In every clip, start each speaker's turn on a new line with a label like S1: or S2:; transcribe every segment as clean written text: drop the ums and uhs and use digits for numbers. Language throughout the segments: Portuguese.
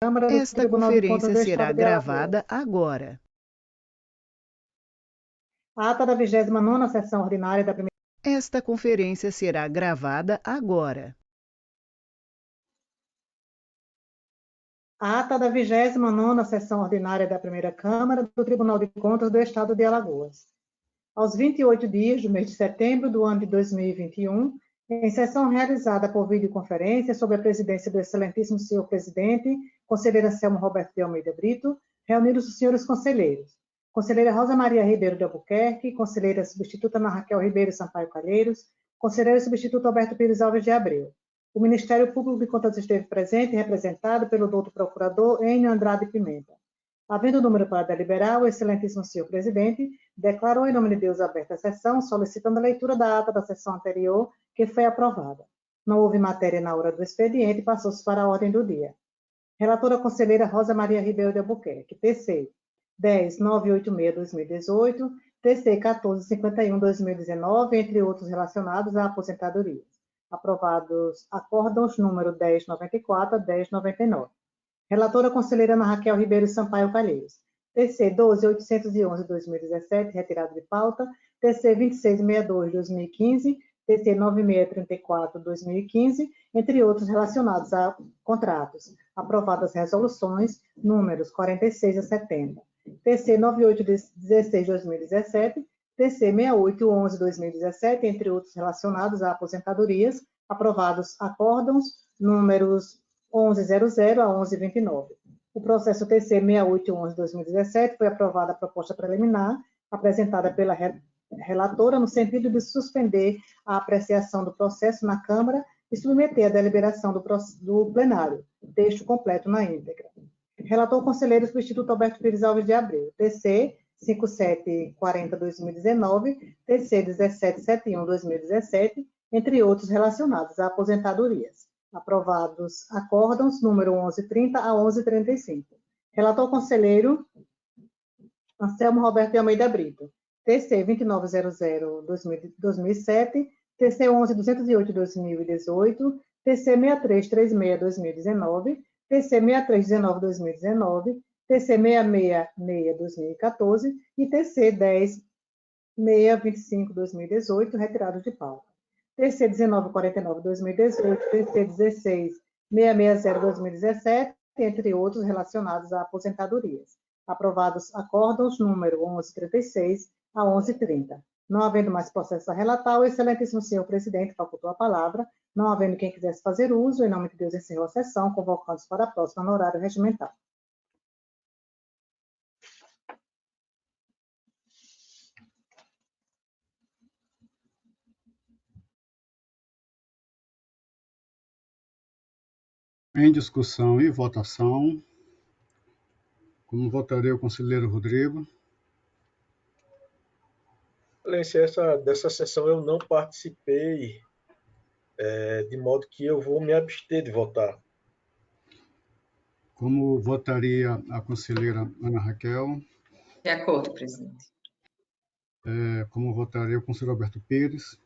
S1: Câmara do
S2: Esta
S1: Tribunal de Contas
S2: conferência
S1: do
S2: será
S1: Estado de Alagoas.
S2: gravada agora.
S1: A ata da 29ª sessão ordinária da primeira...
S2: Esta conferência será gravada agora.
S1: A ata da 29ª sessão ordinária da primeira Câmara do Tribunal de Contas do Estado de Alagoas. Aos 28 dias do mês de setembro do ano de 2021, em sessão realizada por videoconferência sob a presidência do excelentíssimo senhor presidente, conselheiro Anselmo Roberto de Almeida Brito, reunidos os senhores conselheiros: conselheira Rosa Maria Ribeiro de Albuquerque, conselheira substituta Ana Raquel Ribeiro Sampaio Calheiros, conselheiro substituto Alberto Pires Alves de Abreu. O Ministério Público de Contas esteve presente e representado pelo doutor procurador Enio Andrade Pimenta. Havendo número para deliberar, o excelentíssimo senhor presidente declarou em nome de Deus aberta a sessão, solicitando a leitura da ata da sessão anterior, que foi aprovada. Não houve matéria na hora do expediente e passou-se para a ordem do dia. Relatora conselheira Rosa Maria Ribeiro de Albuquerque, TC 10.986/2018, TC 1451/2019, entre outros relacionados à aposentadoria. Aprovados acórdãos número 1094 a 1099. Relatora conselheira Ana Raquel Ribeiro Sampaio Calheiros. TC 12.811/2017, retirado de pauta. TC 2662/2015. TC 9634/2015, entre outros relacionados a contratos. Aprovadas resoluções números 46 a 70. TC 9816/2017. TC 6811/2017, entre outros relacionados a aposentadorias. Aprovados acórdãos números 1100 a 1129. O processo TC 6811/2017 foi aprovada a proposta preliminar apresentada pela relatora no sentido de suspender a apreciação do processo na Câmara e submeter à deliberação do plenário, texto completo na íntegra. Relator conselheiro substituto Alberto Pires Alves de Abreu, TC 5740/2019, TC 1771/2017, entre outros relacionados a aposentadorias. Aprovados acórdãos número 1130 a 1135. Relator conselheiro Anselmo Roberto de Almeida Brito, TC 2900/2007, TC 11208/2018, TC 6336/2019, TC 6319/2019, TC 666/2014 e TC 10625/2018, retirados de pauta. TC 1949/2018, TC 16660/2017, entre outros relacionados a aposentadorias. Aprovados acórdãos número 1136 a 1130. Não havendo mais processo a relatar, o excelentíssimo senhor presidente facultou a palavra. Não havendo quem quisesse fazer uso, em nome de Deus encerrou a sessão, convocando-se para a próxima no horário regimental.
S3: Em discussão e votação, como votaria o conselheiro Rodrigo?
S4: Excelência, dessa sessão eu não participei, de modo que eu vou me abster de votar.
S3: Como votaria a conselheira Ana Raquel?
S5: De acordo, presidente.
S3: Como votaria o conselheiro Alberto Pires?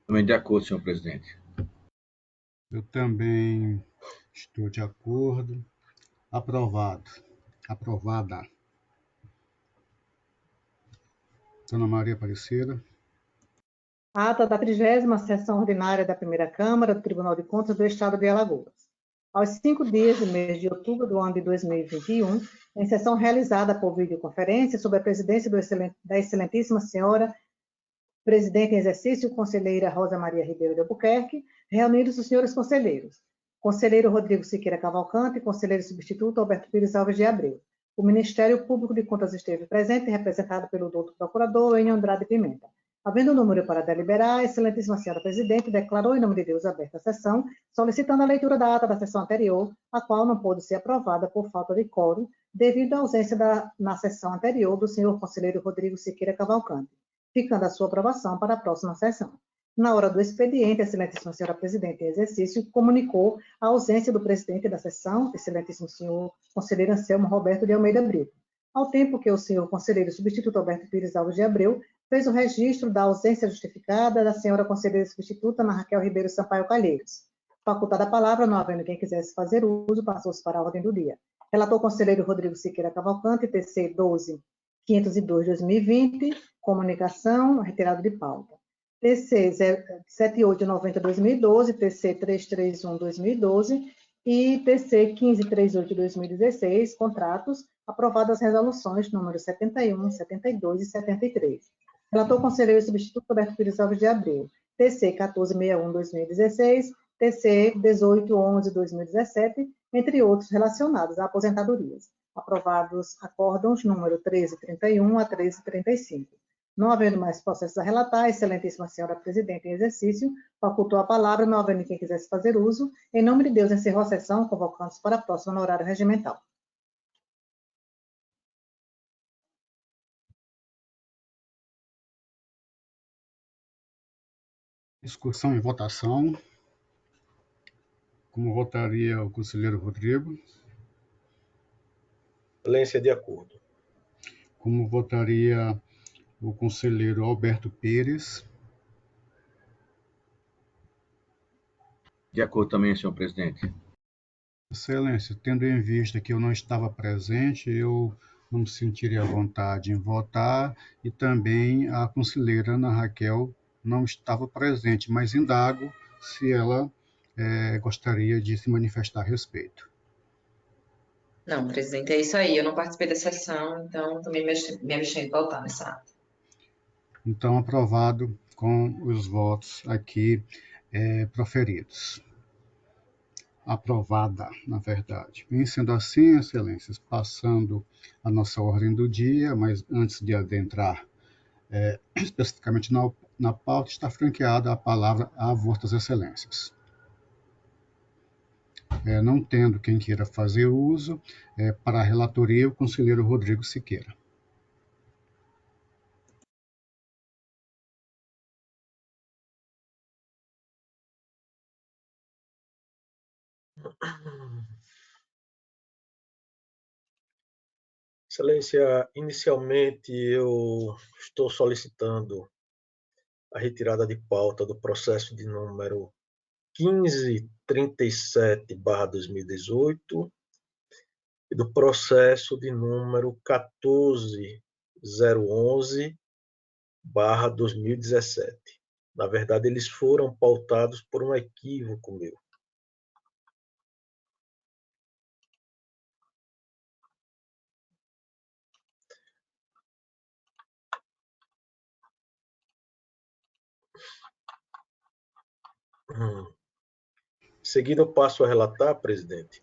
S6: Também de acordo, senhor presidente.
S3: Eu também estou de acordo. Aprovado. Aprovada. Dona Maria Aparecida.
S1: Ata da 30ª sessão ordinária da primeira Câmara do Tribunal de Contas do Estado de Alagoas. Aos 5 dias do mês de outubro do ano de 2021, em sessão realizada por videoconferência, sob a presidência da excelentíssima senhora presidente em exercício, conselheira Rosa Maria Ribeiro de Albuquerque, reunidos os senhores conselheiros: conselheiro Rodrigo Siqueira Cavalcante, conselheiro substituto Alberto Pires Alves de Abreu. O Ministério Público de Contas esteve presente, representado pelo doutor procurador Enio Andrade Pimenta. Havendo número para deliberar, a excelentíssima senhora presidente declarou em nome de Deus aberta a sessão, solicitando a leitura da ata da sessão anterior, a qual não pôde ser aprovada por falta de quórum, devido à ausência na sessão anterior do senhor conselheiro Rodrigo Siqueira Cavalcante, ficando a sua aprovação para a próxima sessão. Na hora do expediente, a excelentíssima senhora presidente em exercício comunicou a ausência do presidente da sessão, excelentíssimo senhor conselheiro Anselmo Roberto de Almeida Brito, ao tempo que o senhor conselheiro substituto Alberto Pires Alves de Abreu fez o registro da ausência justificada da senhora conselheira substituta Ana Raquel Ribeiro Sampaio Calheiros. Facultada a palavra, não havendo quem quisesse fazer uso, passou-se para a ordem do dia. Relator conselheiro Rodrigo Siqueira Cavalcante, TC 12.502/2020, comunicação, retirado de pauta. TC 7890/2012, TC 331/2012 e TC 1538/2016, contratos, aprovadas as resoluções número 71, 72 e 73. Relator conselheiro substituto Roberto Pires Alves de Abreu, TC 1461/2016, TC 1811/2017, entre outros relacionados a aposentadorias. Aprovados acórdãos número 1331 a 1335. Não havendo mais processos a relatar, excelentíssima senhora presidente em exercício, facultou a palavra, não havendo quem quisesse fazer uso. Em nome de Deus, encerrou a sessão, convocando-se para a próxima no horário regimental.
S3: Discussão e votação. Como votaria o conselheiro Rodrigo?
S4: Excelência, de acordo.
S3: Como votaria o conselheiro Alberto Pires?
S6: De acordo também, senhor presidente.
S3: Excelência, tendo em vista que eu não estava presente, eu não me sentiria à vontade em votar, e também a conselheira Ana Raquel não estava presente, mas indago se ela gostaria de se manifestar a respeito.
S5: Não, presidente, é isso aí. Eu não participei da sessão, então também me abstenho de votar nessa ata.
S3: Então, aprovado com os votos aqui proferidos. Aprovada, na verdade. E sendo assim, excelências, passando a nossa ordem do dia, mas antes de adentrar especificamente na pauta, está franqueada a palavra a vossas excelências. Não tendo quem queira fazer uso, para a relatoria, o conselheiro Rodrigo Siqueira.
S4: Excelência, inicialmente eu estou solicitando a retirada de pauta do processo de número 1537/2018 e do processo de número 14011/2017. Na verdade, eles foram pautados por um equívoco meu. Em seguida, eu passo a relatar, presidente.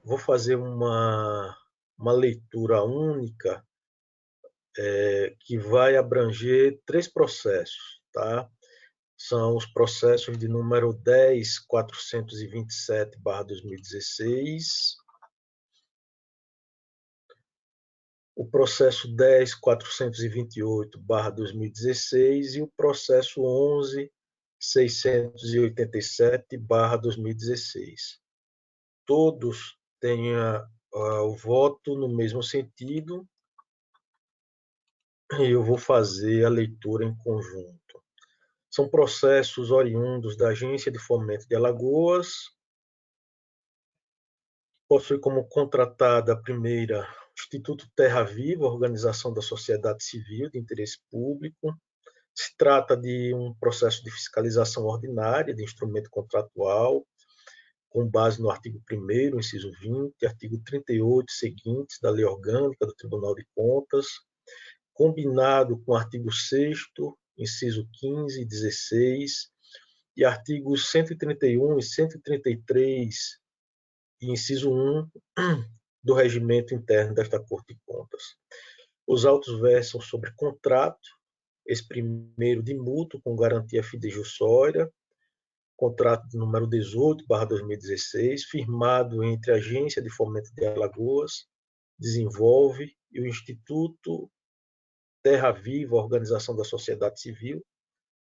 S4: Vou fazer uma leitura única que vai abranger 3 processos, tá? São os processos de número 10.427/2016, o processo 10.428/2016 e o processo 11.687/2016. Todos têm o voto no mesmo sentido, e eu vou fazer a leitura em conjunto. São processos oriundos da Agência de Fomento de Alagoas, possui como contratada a primeira Instituto Terra Viva, organização da sociedade civil de interesse público. Se trata de um processo de fiscalização ordinária de instrumento contratual, com base no artigo 1º, inciso 20, artigo 38 seguintes da Lei Orgânica do Tribunal de Contas, combinado com o artigo 6º, inciso 15 e 16, e artigos 131 e 133, inciso 1, do regimento interno desta Corte de Contas. Os autos versam sobre contrato, esse primeiro de mútuo com garantia fidejussória, contrato de número 18/2016, firmado entre a Agência de Fomento de Alagoas, Desenvolve e o Instituto Terra Viva, organização da sociedade civil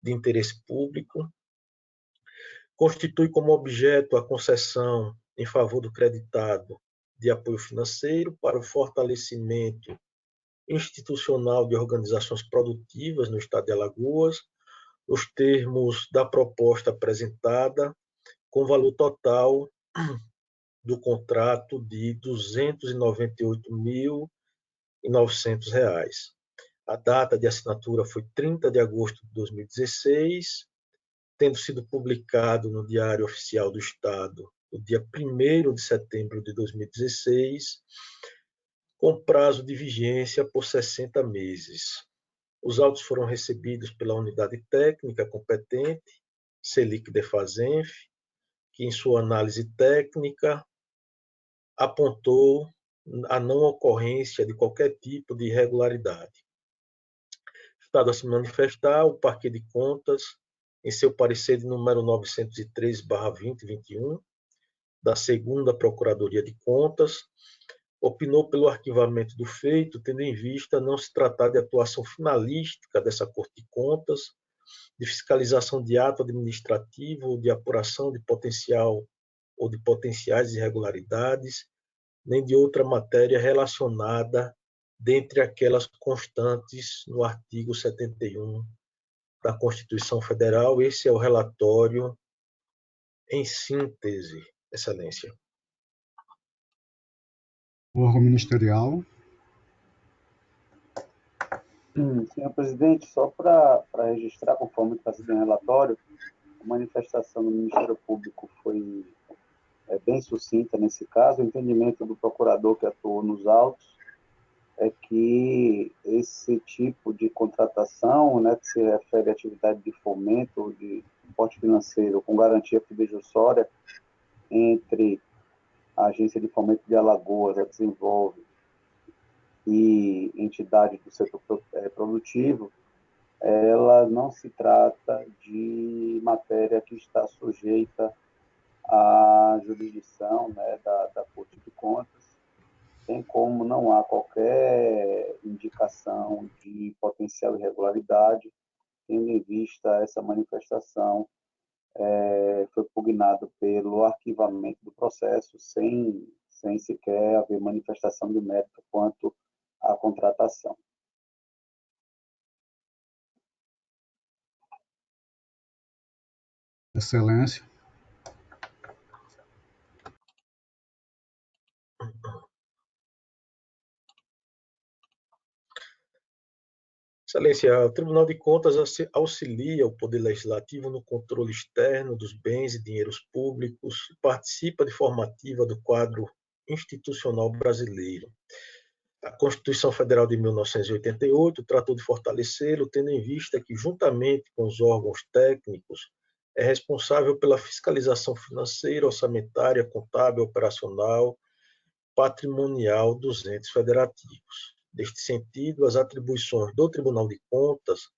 S4: de interesse público. Constitui como objeto a concessão em favor do creditado de apoio financeiro para o fortalecimento institucional de organizações produtivas no estado de Alagoas, nos termos da proposta apresentada com valor total do contrato de R$ 298.900. A data de assinatura foi 30 de agosto de 2016, tendo sido publicado no Diário Oficial do Estado no dia 1º de setembro de 2016, com prazo de vigência por 60 meses. Os autos foram recebidos pela unidade técnica competente, Selic-Defasenf, que, em sua análise técnica, apontou a não ocorrência de qualquer tipo de irregularidade. Estado a se manifestar, o Parquet de Contas, em seu parecer de número 903/2021, da 2ª Procuradoria de Contas, opinou pelo arquivamento do feito, tendo em vista não se tratar de atuação finalística dessa Corte de Contas, de fiscalização de ato administrativo ou de apuração de potencial ou de potenciais irregularidades, nem de outra matéria relacionada dentre aquelas constantes no artigo 71 da Constituição Federal. Esse é o relatório em síntese, Excelência.
S3: Órgão ministerial.
S7: Senhor presidente, só para registrar, conforme está sendo em relatório, a manifestação do Ministério Público foi bem sucinta nesse caso. O entendimento do procurador que atuou nos autos é que esse tipo de contratação, né, que se refere à atividade de fomento ou de suporte financeiro com garantia fidejussória entre a Agência de Fomento de Alagoas, a Desenvolve, e entidade do setor produtivo, ela não se trata de matéria que está sujeita à jurisdição, né, da Corte de Contas, bem como não há qualquer indicação de potencial irregularidade, tendo em vista essa manifestação, foi pugnado pelo arquivamento do processo, sem sequer haver manifestação de mérito quanto à contratação.
S3: Excelência.
S4: Excelência, o Tribunal de Contas auxilia o Poder Legislativo no controle externo dos bens e dinheiros públicos e participa de forma ativa do quadro institucional brasileiro. A Constituição Federal de 1988 tratou de fortalecê-lo, tendo em vista que, juntamente com os órgãos técnicos, é responsável pela fiscalização financeira, orçamentária, contábil, operacional, patrimonial dos entes federativos. Neste sentido, as atribuições do Tribunal de Contas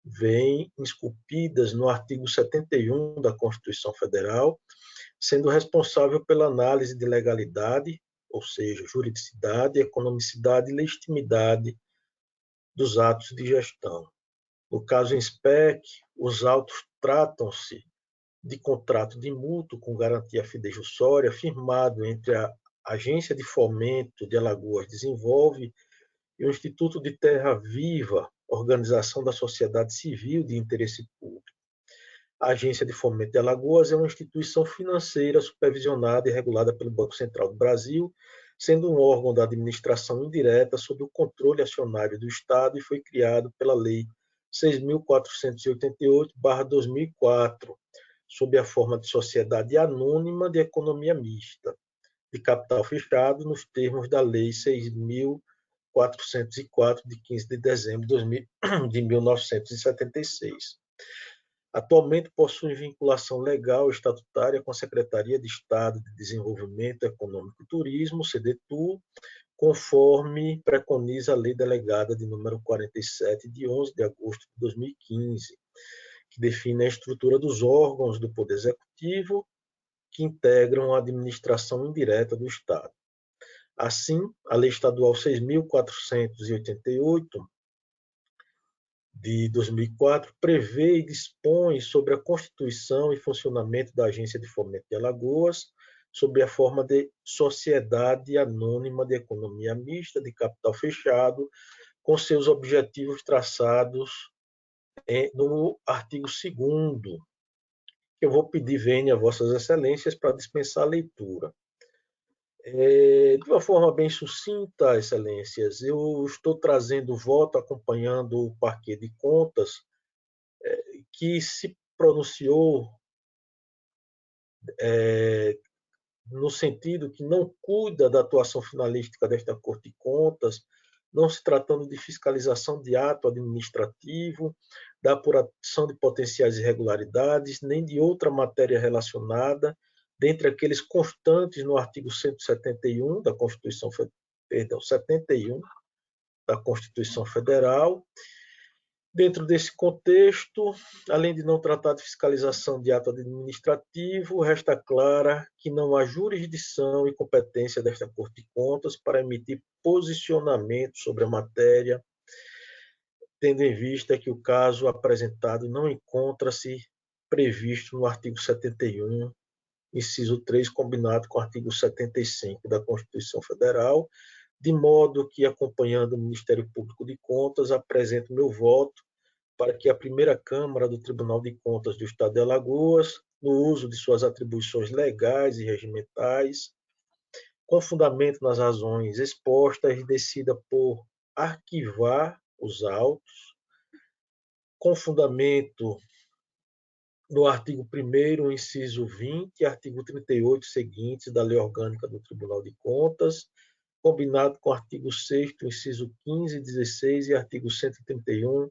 S4: vêm esculpidas no artigo 71 da Constituição Federal, sendo responsável pela análise de legalidade, ou seja, juridicidade, economicidade e legitimidade dos atos de gestão. No caso em SPEC, os autos tratam-se de contrato de mútuo com garantia fidejussória firmado entre a Agência de Fomento de Alagoas Desenvolve e o Instituto de Terra Viva, organização da sociedade civil de interesse público. A Agência de Fomento de Alagoas é uma instituição financeira supervisionada e regulada pelo Banco Central do Brasil, sendo um órgão da administração indireta sob o controle acionário do Estado e foi criado pela Lei 6.488/2004, sob a forma de sociedade anônima de economia mista, de capital fechado, nos termos da Lei 6.404, de 15 de dezembro de 1976. Atualmente possui vinculação legal estatutária com a Secretaria de Estado de Desenvolvimento Econômico e Turismo, SEDETU, conforme preconiza a Lei Delegada de número 47, de 11 de agosto de 2015, que define a estrutura dos órgãos do Poder Executivo que integram a administração indireta do Estado. Assim, a Lei Estadual 6.488, de 2004, prevê e dispõe sobre a constituição e funcionamento da Agência de Fomento de Alagoas, sob a forma de sociedade anônima de economia mista, de capital fechado, com seus objetivos traçados no artigo 2º, que eu vou pedir vênia a Vossas Excelências para dispensar a leitura. De uma forma bem sucinta, Excelências, eu estou trazendo o voto acompanhando o Parquet de Contas, que se pronunciou no sentido que não cuida da atuação finalística desta Corte de Contas, não se tratando de fiscalização de ato administrativo, da apuração de potenciais irregularidades, nem de outra matéria relacionada, dentre aqueles constantes no artigo 171 da Constituição, 71 da Constituição Federal. Dentro desse contexto, além de não tratar de fiscalização de ato administrativo, resta clara que não há jurisdição e competência desta Corte de Contas para emitir posicionamento sobre a matéria, tendo em vista que o caso apresentado não encontra-se previsto no artigo 71, inciso 3, combinado com o artigo 75 da Constituição Federal, de modo que, acompanhando o Ministério Público de Contas, apresento meu voto para que a primeira Câmara do Tribunal de Contas do Estado de Alagoas, no uso de suas atribuições legais e regimentais, com fundamento nas razões expostas, decida por arquivar os autos, com fundamento no artigo 1º, inciso 20 e artigo 38 seguintes da Lei Orgânica do Tribunal de Contas, combinado com o artigo 6º, inciso 15, 16 e artigo 131,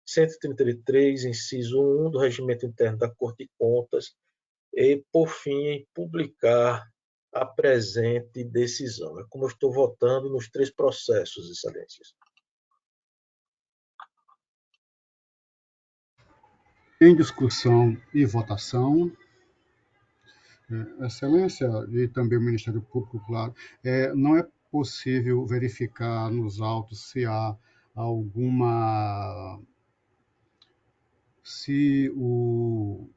S4: 133, inciso 1 do Regimento Interno da Corte de Contas e, por fim, em publicar a presente decisão. É como eu estou votando nos 3 processos, Excelências.
S3: Em discussão e votação, Excelência e também o Ministério Público, claro, não é possível verificar nos autos se há alguma... se o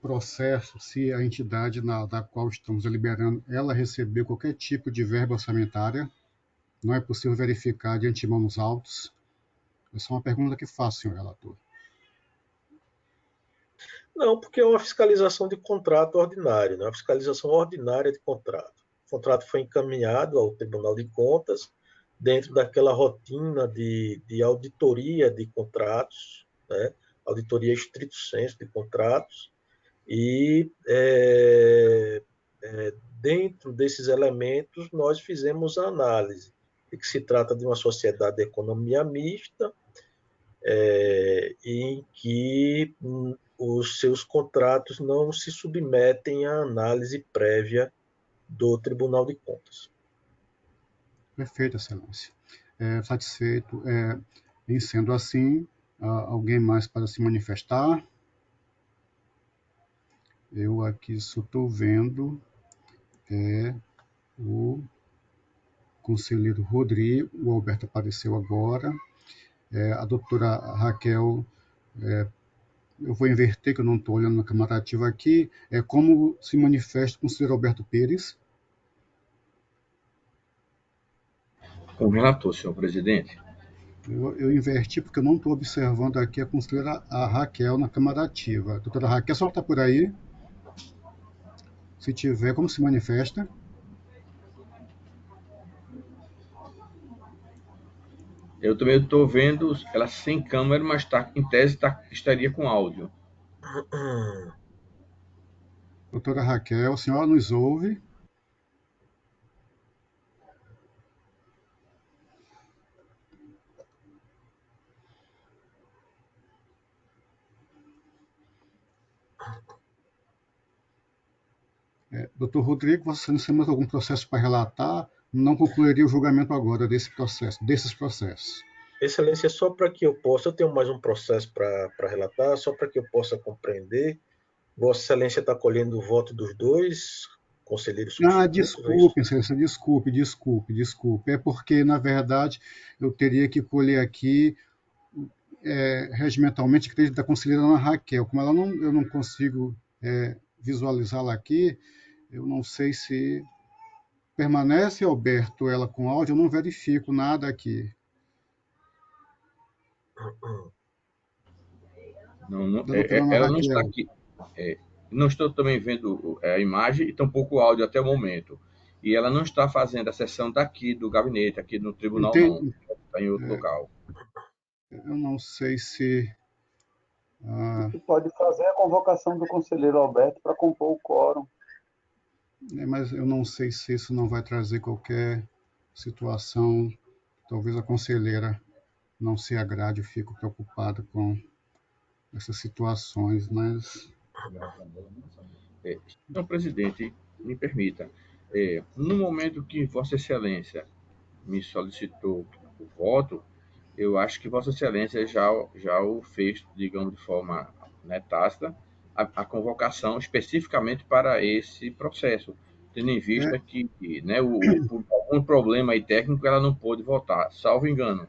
S3: processo, se a entidade da qual estamos deliberando, ela recebeu qualquer tipo de verba orçamentária. Não é possível verificar de antemão nos autos. Essa é uma pergunta que faço, senhor relator.
S4: Não, porque é uma fiscalização de contrato ordinário, né? Uma fiscalização ordinária de contrato. O contrato foi encaminhado ao Tribunal de Contas dentro daquela rotina de auditoria de contratos, né? Auditoria estrito sensu de contratos, e dentro desses elementos nós fizemos a análise de que se trata de uma sociedade de economia mista, em que os seus contratos não se submetem à análise prévia do Tribunal de Contas.
S3: Perfeito, Excelência. Satisfeito. Em sendo assim, alguém mais para se manifestar? Eu aqui só estou vendo o conselheiro Rodrigo, o Alberto apareceu agora, a doutora Raquel, eu vou inverter, que eu não estou olhando na camarativa aqui, como se manifesta o conselheiro Alberto Pires?
S6: Com o relator, senhor presidente.
S3: Eu inverti porque eu não estou observando aqui a conselheira Raquel na camarativa. Doutora Raquel, a senhora está por aí? Se tiver, como se manifesta?
S6: Eu também estou vendo ela sem câmera, mas em tese estaria com áudio.
S3: Doutora Raquel, a senhora nos ouve? Doutor Rodrigo, você não tem mais algum processo para relatar? Não concluiria o julgamento agora desses processos.
S4: Excelência, só para que eu possa, eu tenho mais um processo para relatar, só para que eu possa compreender. Vossa Excelência está colhendo o voto dos 2 conselheiros substitutos?
S3: Desculpe, Excelência, desculpe. É porque, na verdade, eu teria que colher aqui regimentalmente crédito da conselheira Ana Raquel. Como eu não consigo visualizá-la aqui, eu não sei se permanece, Alberto, ela com áudio, eu não verifico nada aqui.
S6: Ela não está aqui. Não estou também vendo a imagem e tampouco o áudio até o momento. E ela não está fazendo a sessão daqui do gabinete, aqui no tribunal, não. Está em outro local.
S3: Eu não sei se...
S7: Você pode fazer a convocação do conselheiro Alberto para compor o quórum.
S3: Mas eu não sei se isso não vai trazer qualquer situação. Talvez a conselheira não se agrade, eu fico preocupada com essas situações, mas...
S6: Senhor presidente, me permita. No momento que Vossa Excelência me solicitou o voto, eu acho que Vossa Excelência já o fez, digamos, de forma, né, tácita, a convocação especificamente para esse processo, tendo em vista que, né, por algum problema aí técnico, ela não pôde votar, salvo engano.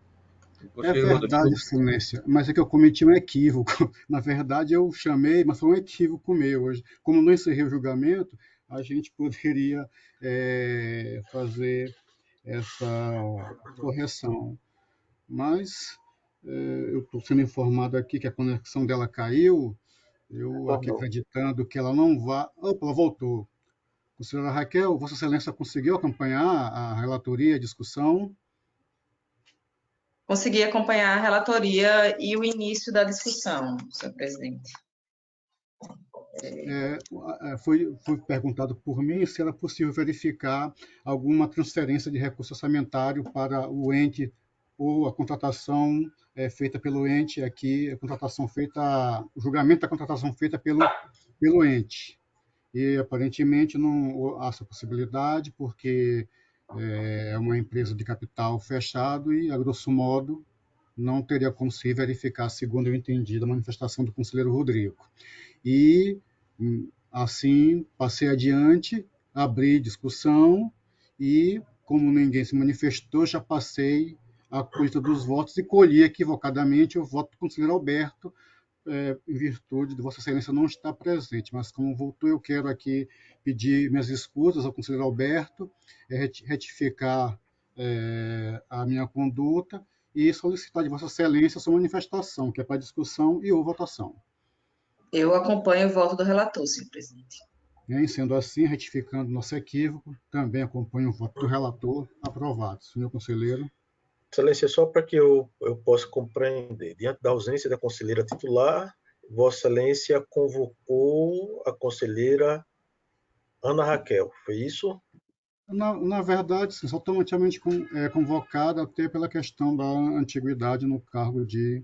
S3: É verdade, Excelência, mas é que eu cometi um equívoco. Na verdade, eu chamei, mas foi um equívoco meu hoje. Como não encerrei o julgamento, a gente poderia fazer essa correção. Mas eu estou sendo informado aqui que a conexão dela caiu, eu aqui acreditando que ela não vai... Opa, ela voltou. Conselheira Raquel, Vossa Excelência conseguiu acompanhar a relatoria, a discussão?
S5: Consegui acompanhar a relatoria e o início da discussão, senhor presidente.
S3: Foi perguntado por mim se era possível verificar alguma transferência de recurso orçamentário para o ente ou a contratação feita pelo ente aqui, o julgamento da contratação feita pelo ente. E aparentemente não há essa possibilidade, porque é uma empresa de capital fechado e, a grosso modo, não teria como se verificar, segundo eu entendi, da manifestação do conselheiro Rodrigo. E, assim, passei adiante, abri discussão e, como ninguém se manifestou, já passei a colheita dos votos e colhi equivocadamente o voto do conselheiro Alberto, em virtude de Vossa Excelência não estar presente. Mas, como voltou, eu quero aqui pedir minhas escusas ao conselheiro Alberto, retificar a minha conduta e solicitar de Vossa Excelência a sua manifestação, que é para discussão e ou votação.
S5: Eu acompanho o voto do relator, senhor presidente.
S3: Sendo assim, retificando nosso equívoco, também acompanho o voto do relator. Aprovado. Senhor conselheiro.
S4: Excelência, só para que eu possa compreender, diante da ausência da conselheira titular, Vossa Excelência convocou a conselheira Ana Raquel, foi isso?
S3: Na verdade, sim, só automaticamente convocada até pela questão da antiguidade no cargo de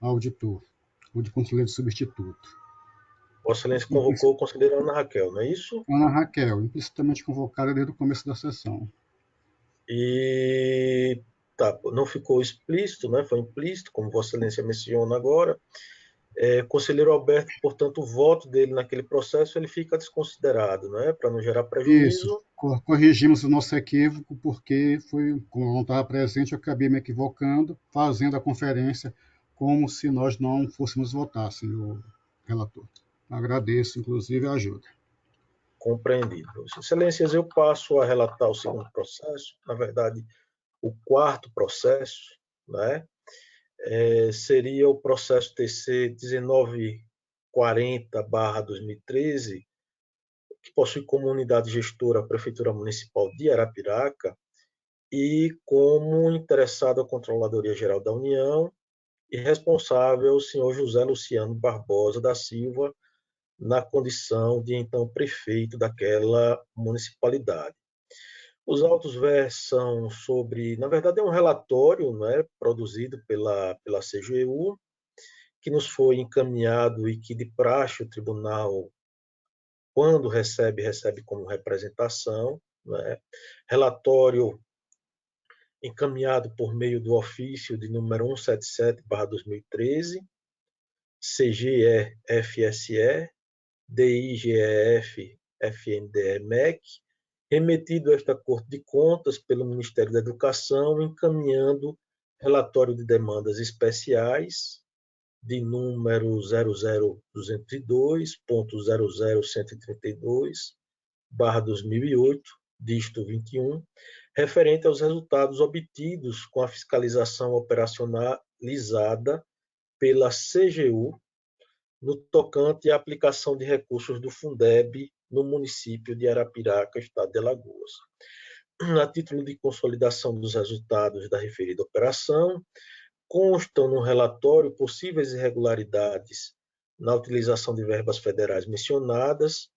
S3: auditor, ou de conselheiro substituto.
S4: Vossa Excelência convocou a conselheira Ana Raquel, não é isso?
S3: Ana Raquel, implicitamente convocada desde o começo da sessão.
S4: E não ficou explícito, né? Foi implícito, como Vossa Excelência menciona agora. Conselheiro Alberto, portanto, o voto dele naquele processo ele fica desconsiderado, né? Para não gerar prejuízo.
S3: Isso, corrigimos o nosso equívoco, porque como eu não estava presente, eu acabei me equivocando, fazendo a conferência como se nós não fôssemos votar, senhor relator. Agradeço, inclusive, a ajuda.
S4: Compreendido. Excelências, eu passo a relatar o segundo processo, na verdade, o quarto processo, né? Seria o processo TC 1940/2013, que possui como unidade gestora a Prefeitura Municipal de Arapiraca e como interessado a Controladoria Geral da União e responsável o senhor José Luciano Barbosa da Silva, na condição de então prefeito daquela municipalidade. Os autos versam sobre, na verdade, é um relatório, né, produzido pela CGU, que nos foi encaminhado e que, de praxe, o tribunal, quando recebe como representação, né, relatório encaminhado por meio do ofício de número 177/2013, CGE-FSE, DIGEF-FNDE-MEC, remetido a esta Corte de Contas pelo Ministério da Educação, encaminhando relatório de demandas especiais de número 00202.00132/2008, dígito 21, referente aos resultados obtidos com a fiscalização operacionalizada pela CGU no tocante à aplicação de recursos do Fundeb no município de Arapiraca, estado de Alagoas. A título de consolidação dos resultados da referida operação, constam no relatório possíveis irregularidades na utilização de verbas federais mencionadas,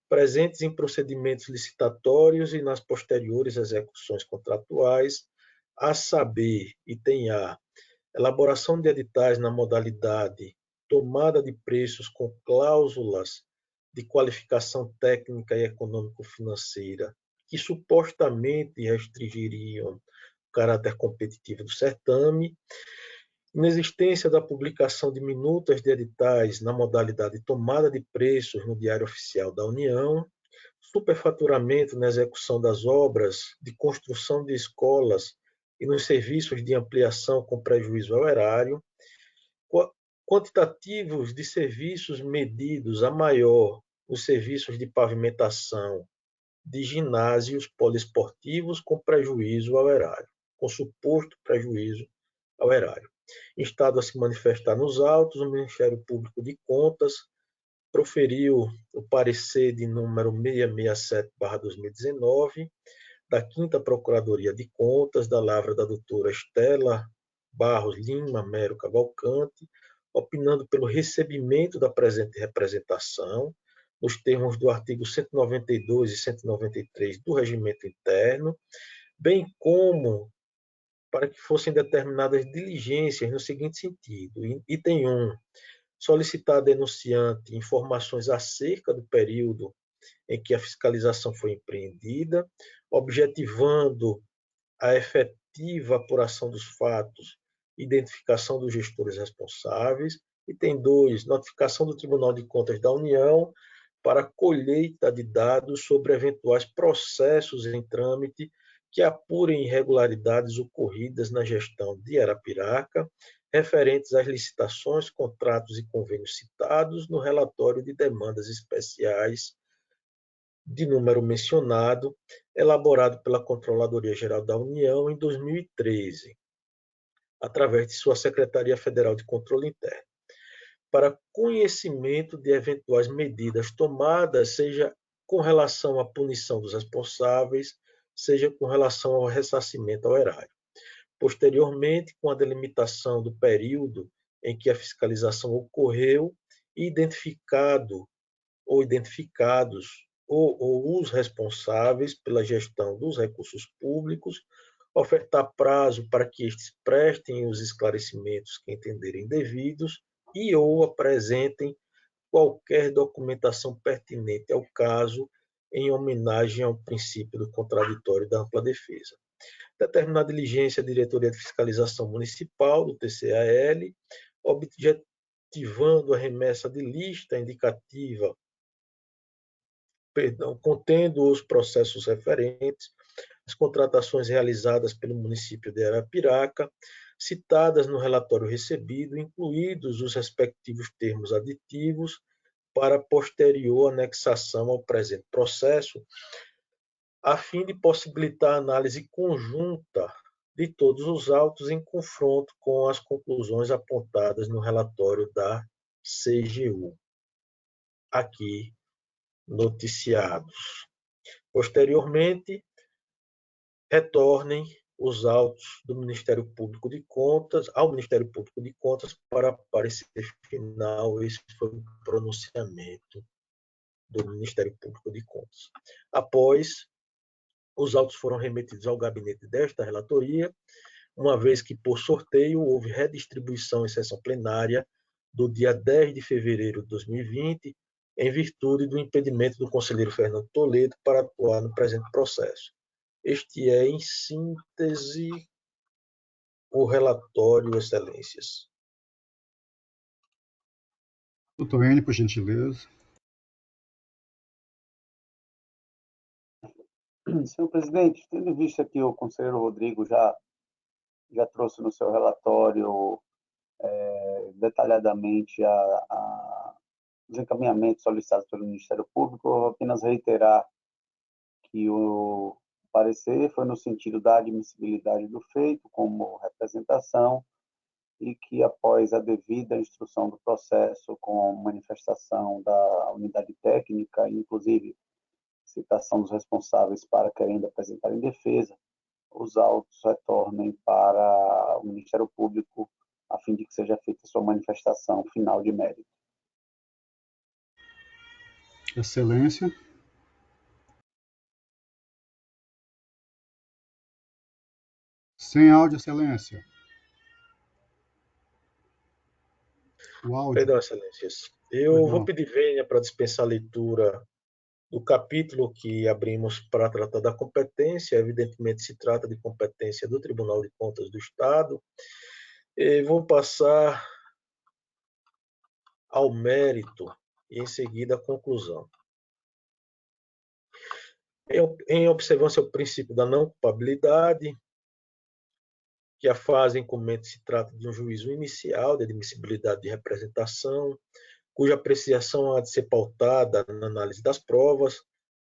S4: presentes em procedimentos licitatórios e nas posteriores execuções contratuais, a saber, item A, elaboração de editais na modalidade tomada de preços com cláusulas de qualificação técnica e econômico-financeira que supostamente restringiriam o caráter competitivo do certame, inexistência da publicação de minutas de editais na modalidade tomada de preços no Diário Oficial da União, superfaturamento na execução das obras de construção de escolas e nos serviços de ampliação com prejuízo ao erário, quantitativos de serviços medidos a maior nos serviços de pavimentação de ginásios poliesportivos com prejuízo ao erário, com suposto prejuízo ao erário. Instado a se manifestar nos autos, o Ministério Público de Contas proferiu o parecer de número 667/2019 da 5ª Procuradoria de Contas, da lavra da doutora Estela Barros Lima Mero Cavalcante, opinando pelo recebimento da presente representação, nos termos do artigo 192 e 193 do Regimento Interno, bem como para que fossem determinadas diligências no seguinte sentido. Item 1. Solicitar a denunciante informações acerca do período em que a fiscalização foi empreendida, objetivando a efetiva apuração dos fatos e identificação dos gestores responsáveis. Item 2. Notificação do Tribunal de Contas da União para colheita de dados sobre eventuais processos em trâmite que apurem irregularidades ocorridas na gestão de Arapiraca, referentes às licitações, contratos e convênios citados no relatório de demandas especiais de número mencionado, elaborado pela Controladoria Geral da União em 2013, através de sua Secretaria Federal de Controle Interno, para conhecimento de eventuais medidas tomadas, seja com relação à punição dos responsáveis, seja com relação ao ressarcimento ao erário. Posteriormente, com a delimitação do período em que a fiscalização ocorreu, identificados ou os responsáveis pela gestão dos recursos públicos, ofertar prazo para que estes prestem os esclarecimentos que entenderem devidos e ou apresentem qualquer documentação pertinente ao caso em homenagem ao princípio do contraditório e da ampla defesa. Determinar diligência à Diretoria de Fiscalização Municipal, do TCAL, objetivando a remessa de lista indicativa, contendo os processos referentes às contratações realizadas pelo município de Arapiraca, citadas no relatório recebido, incluídos os respectivos termos aditivos, para posterior anexação ao presente processo, a fim de possibilitar a análise conjunta de todos os autos em confronto com as conclusões apontadas no relatório da CGU, aqui noticiados. Posteriormente, retornem os autos do Ministério Público de Contas ao Ministério Público de Contas para parecer final. Esse foi o pronunciamento do Ministério Público de Contas. Após, os autos foram remetidos ao gabinete desta relatoria, uma vez que, por sorteio, houve redistribuição em sessão plenária do dia 10 de fevereiro de 2020, em virtude do impedimento do conselheiro Fernando Toledo para atuar no presente processo. Este é, em síntese, o relatório, Excelências.
S3: Doutor N, por gentileza.
S7: Senhor presidente, tendo em vista que o conselheiro Rodrigo já trouxe no seu relatório detalhadamente os encaminhamentos solicitados pelo Ministério Público, eu vou apenas reiterar que o parecer foi no sentido da admissibilidade do feito como representação e que, após a devida instrução do processo, com manifestação da unidade técnica, inclusive citação dos responsáveis para querendo apresentar em defesa, os autos retornem para o Ministério Público a fim de que seja feita sua manifestação final de mérito.
S3: Excelência. Sem áudio, Excelência. O áudio.
S4: Perdão, Excelências. Eu vou pedir vênia para dispensar a leitura do capítulo que abrimos para tratar da competência. Evidentemente, se trata de competência do Tribunal de Contas do Estado. E vou passar ao mérito e, em seguida, à conclusão. Em observância ao princípio da não culpabilidade, que a fase em comento se trata de um juízo inicial de admissibilidade de representação, cuja apreciação há de ser pautada na análise das provas,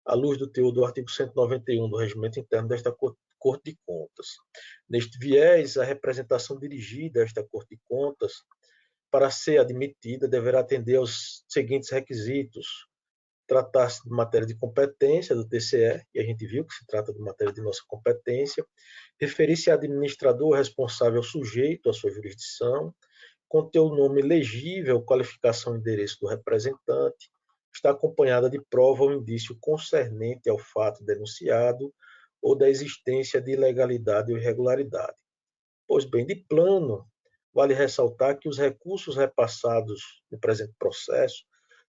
S4: à luz do teor do artigo 191 do Regimento Interno desta Corte de Contas. Neste viés, a representação dirigida a esta Corte de Contas, para ser admitida, deverá atender aos seguintes requisitos: tratar-se de matéria de competência do TCE, e a gente viu que se trata de matéria de nossa competência, referir-se a administrador responsável sujeito à sua jurisdição, conter o nome legível, qualificação e endereço do representante, está acompanhada de prova ou indício concernente ao fato denunciado ou da existência de ilegalidade ou irregularidade. Pois bem, de plano, vale ressaltar que os recursos repassados no presente processo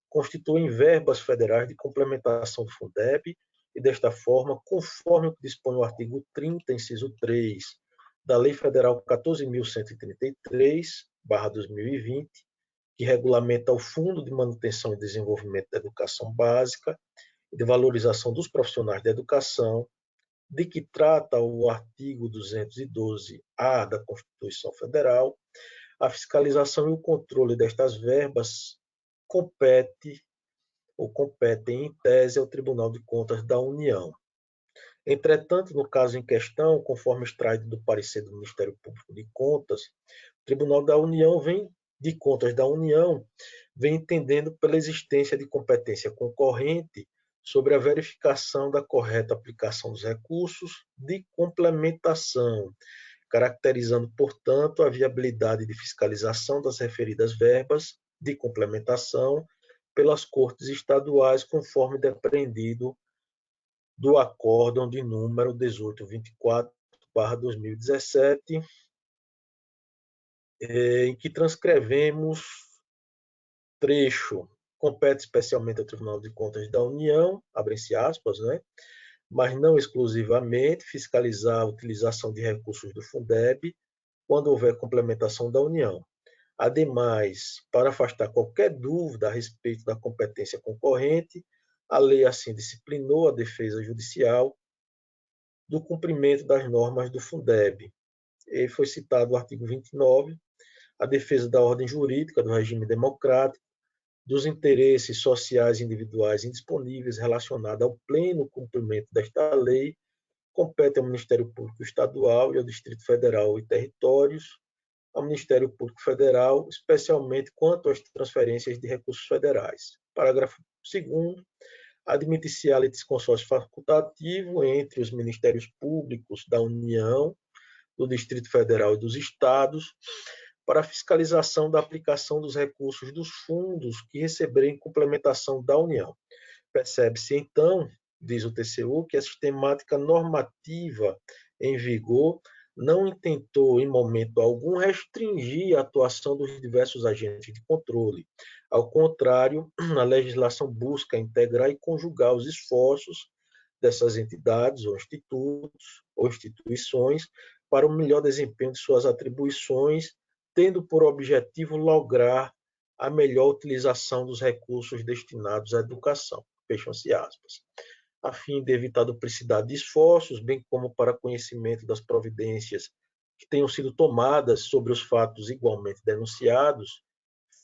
S4: constituem verbas federais de complementação do Fundeb e, desta forma, conforme o que dispõe o artigo 30, inciso 3, da Lei Federal 14.133/2020, que regulamenta o Fundo de Manutenção e Desenvolvimento da Educação Básica e de Valorização dos Profissionais da Educação, de que trata o artigo 212-A da Constituição Federal, a fiscalização e o controle destas verbas competem em tese ao Tribunal de Contas da União. Entretanto, no caso em questão, conforme extraído do parecer do Ministério Público de Contas, o Tribunal de Contas da União vem entendendo pela existência de competência concorrente sobre a verificação da correta aplicação dos recursos de complementação, caracterizando, portanto, a viabilidade de fiscalização das referidas verbas de complementação pelas cortes estaduais, conforme depreendido do acórdão de número 1824/2017, em que transcrevemos trecho: compete especialmente ao Tribunal de Contas da União, abre-se aspas, mas não exclusivamente, fiscalizar a utilização de recursos do Fundeb quando houver complementação da União. Ademais, para afastar qualquer dúvida a respeito da competência concorrente, a lei assim disciplinou a defesa judicial do cumprimento das normas do Fundeb. E foi citado o artigo 29, a defesa da ordem jurídica, do regime democrático, dos interesses sociais individuais indisponíveis relacionados ao pleno cumprimento desta lei, compete ao Ministério Público Estadual e ao Distrito Federal e Territórios, ao Ministério Público Federal, especialmente quanto às transferências de recursos federais. Parágrafo 2º, admite-se a litisconsórcio facultativo entre os Ministérios Públicos da União, do Distrito Federal e dos Estados, para a fiscalização da aplicação dos recursos dos fundos que receberem complementação da União. Percebe-se, então, diz o TCU, que a sistemática normativa em vigor não intentou, em momento algum, restringir a atuação dos diversos agentes de controle. Ao contrário, a legislação busca integrar e conjugar os esforços dessas entidades ou institutos ou instituições para o melhor desempenho de suas atribuições, tendo por objetivo lograr a melhor utilização dos recursos destinados à educação. Fecham-se aspas. A fim de evitar a duplicidade de esforços, bem como para conhecimento das providências que tenham sido tomadas sobre os fatos igualmente denunciados,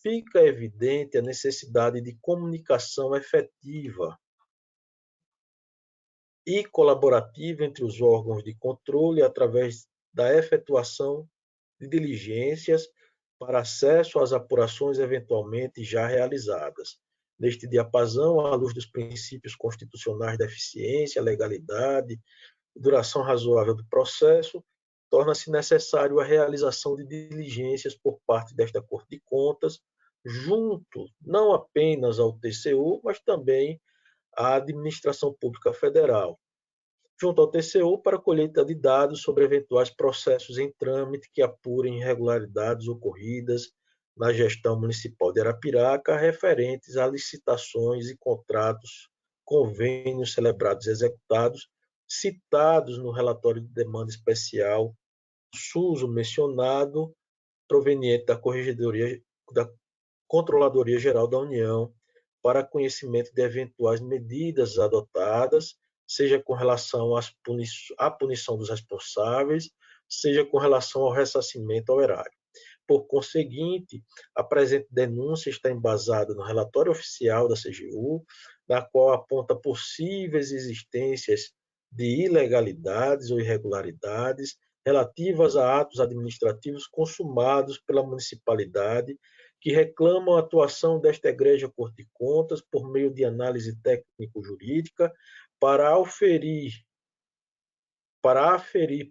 S4: fica evidente a necessidade de comunicação efetiva e colaborativa entre os órgãos de controle através da efetuação de diligências para acesso às apurações eventualmente já realizadas. Neste diapasão, à luz dos princípios constitucionais da eficiência, legalidade e duração razoável do processo, torna-se necessário a realização de diligências por parte desta Corte de Contas, junto não apenas ao TCU, mas também à Administração Pública Federal, junto ao TCU para colheita de dados sobre eventuais processos em trâmite que apurem irregularidades ocorridas na gestão municipal de Arapiraca referentes a licitações e contratos, convênios celebrados e executados, citados no relatório de demanda especial SUSO mencionado, proveniente da da Controladoria Geral da União, para conhecimento de eventuais medidas adotadas, seja com relação à punição dos responsáveis, seja com relação ao ressarcimento ao erário. Por conseguinte, a presente denúncia está embasada no relatório oficial da CGU, na qual aponta possíveis existências de ilegalidades ou irregularidades relativas a atos administrativos consumados pela municipalidade, que reclamam a atuação desta Egregia Corte de Contas por meio de análise técnico-jurídica para aferir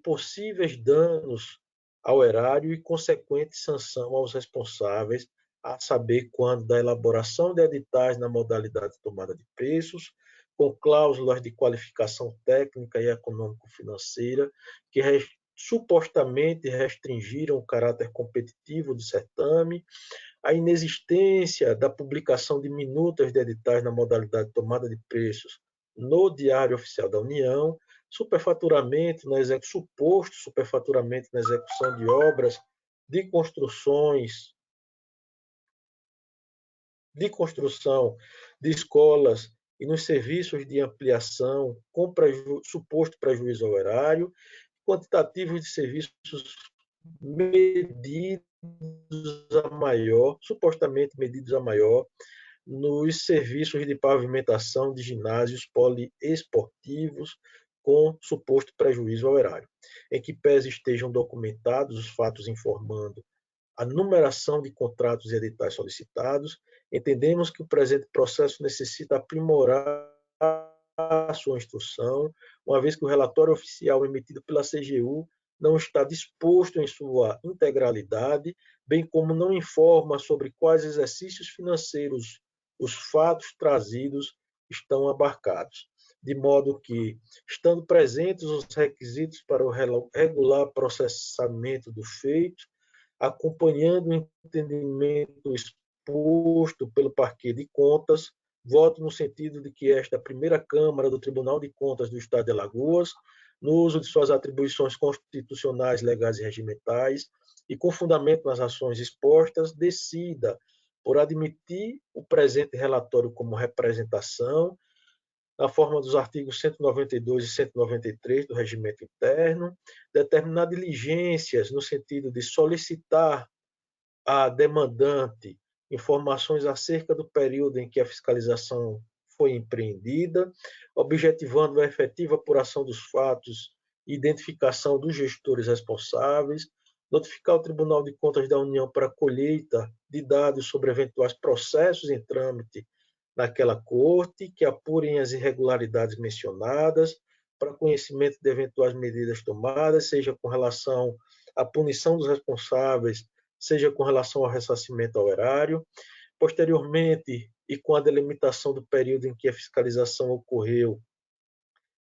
S4: possíveis danos ao erário e consequente sanção aos responsáveis, a saber, quando da elaboração de editais na modalidade de tomada de preços, com cláusulas de qualificação técnica e econômico-financeira que supostamente restringiram o caráter competitivo do certame, a inexistência da publicação de minutas de editais na modalidade de tomada de preços no Diário Oficial da União, suposto superfaturamento na execução de obras de construção de escolas e nos serviços de ampliação com suposto prejuízo ao erário, quantitativos de serviços supostamente medidos a maior, nos serviços de pavimentação de ginásios poliesportivos com suposto prejuízo ao erário, em que pese estejam documentados os fatos informando a numeração de contratos e editais solicitados, entendemos que o presente processo necessita aprimorar a sua instrução, uma vez que o relatório oficial emitido pela CGU não está disposto em sua integralidade, bem como não informa sobre quais exercícios financeiros os fatos trazidos estão abarcados, de modo que, estando presentes os requisitos para o regular processamento do feito, acompanhando o entendimento exposto pelo Parquet de Contas, voto no sentido de que esta primeira Câmara do Tribunal de Contas do Estado de Alagoas, no uso de suas atribuições constitucionais, legais e regimentais, e com fundamento nas ações expostas, decida por admitir o presente relatório como representação, na forma dos artigos 192 e 193 do Regimento Interno, determinar diligências no sentido de solicitar à demandante informações acerca do período em que a fiscalização foi empreendida, objetivando a efetiva apuração dos fatos e identificação dos gestores responsáveis, notificar o Tribunal de Contas da União para a colheita de dados sobre eventuais processos em trâmite naquela corte, que apurem as irregularidades mencionadas, para conhecimento de eventuais medidas tomadas, seja com relação à punição dos responsáveis, seja com relação ao ressarcimento ao erário. Posteriormente, e com a delimitação do período em que a fiscalização ocorreu